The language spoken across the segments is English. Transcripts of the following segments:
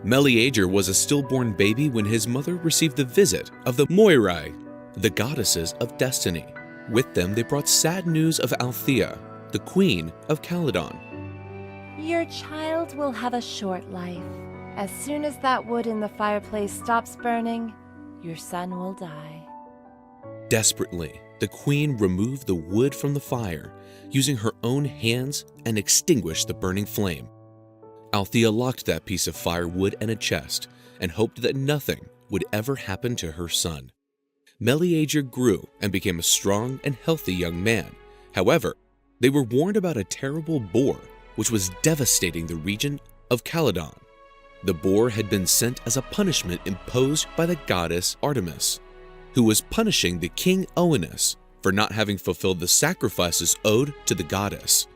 Meleager was a stillborn baby when his mother received the visit of the Moirai, the goddesses of destiny. With them, they brought sad news of Althea, the queen of Calidon. Your child will have a short life. As soon as that wood in the fireplace stops burning, your son will die. Desperately, the queen removed the wood from the fire, using her own hands, and extinguished the burning flame. Althea locked that piece of firewood in a chest and hoped that nothing would ever happen to her son. Meleager grew and became a strong and healthy young man. However, they were warned about a terrible boar which was devastating the region of Calidon. The boar had been sent as a punishment imposed by the goddess Artemis, who was punishing the king Oannes for not having fulfilled the sacrifices owed to the goddess.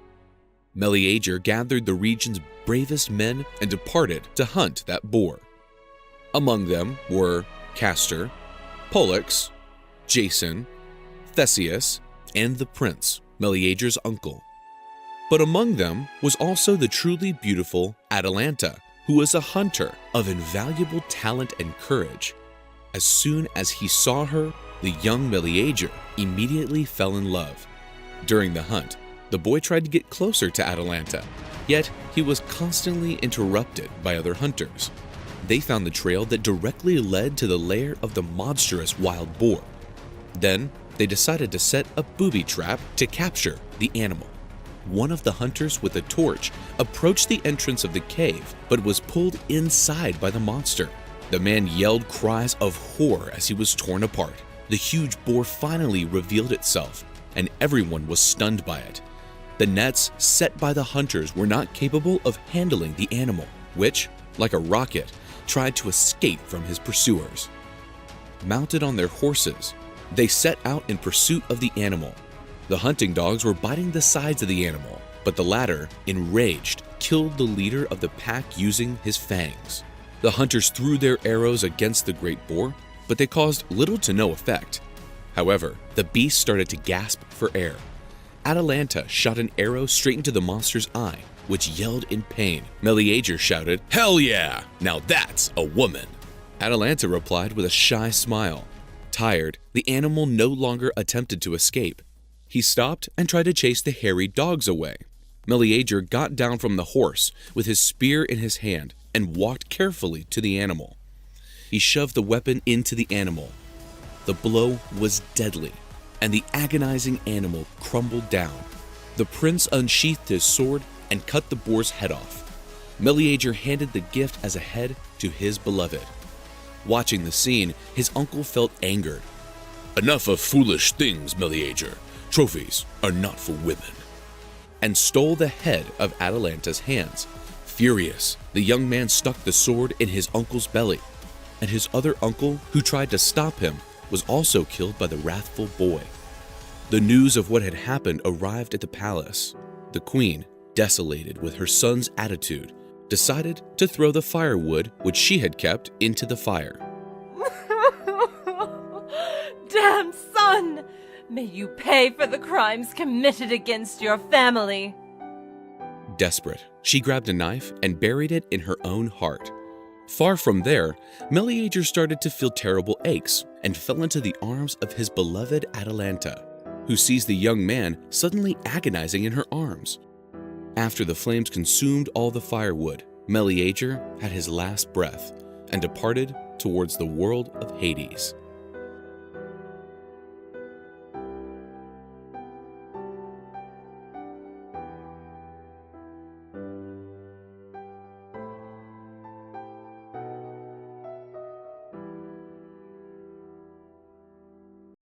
Meleager gathered the region's bravest men and departed to hunt that boar. Among them were Castor, Pollux, Jason, Theseus, and the prince, Meleager's uncle. But among them was also the truly beautiful Atalanta, who was a hunter of invaluable talent and courage. As soon as he saw her, the young Meleager immediately fell in love. During the hunt, the boy tried to get closer to Atalanta, yet he was constantly interrupted by other hunters. They found the trail that directly led to the lair of the monstrous wild boar. Then, they decided to set a booby trap to capture the animal. One of the hunters with a torch approached the entrance of the cave, but was pulled inside by the monster. The man yelled cries of horror as he was torn apart. The huge boar finally revealed itself, and everyone was stunned by it. The nets set by the hunters were not capable of handling the animal, which, like a rocket, tried to escape from his pursuers. Mounted on their horses, they set out in pursuit of the animal. The hunting dogs were biting the sides of the animal, but the latter, enraged, killed the leader of the pack using his fangs. The hunters threw their arrows against the great boar, but they caused little to no effect. However, the beast started to gasp for air. Atalanta shot an arrow straight into the monster's eye, which yelled in pain. Meleager shouted, "Hell yeah! Now that's a woman!" Atalanta replied with a shy smile. Tired, the animal no longer attempted to escape. He stopped and tried to chase the hairy dogs away. Meleager got down from the horse with his spear in his hand and walked carefully to the animal. He shoved the weapon into the animal. The blow was deadly, and the agonizing animal crumbled down. The prince unsheathed his sword and cut the boar's head off. Meleager handed the gift as a head to his beloved. Watching the scene, his uncle felt angered. "Enough of foolish things, Meleager. Trophies are not for women," and stole the head of Atalanta's hands. Furious, the young man stuck the sword in his uncle's belly, and his other uncle, who tried to stop him, was also killed by the wrathful boy. The news of what had happened arrived at the palace. The queen, desolated with her son's attitude, decided to throw the firewood which she had kept into the fire. Damn son! May you pay for the crimes committed against your family. Desperate, she grabbed a knife and buried it in her own heart. Far from there, Meleager started to feel terrible aches and fell into the arms of his beloved Atalanta, who sees the young man suddenly agonizing in her arms. After the flames consumed all the firewood, Meleager had his last breath and departed towards the world of Hades.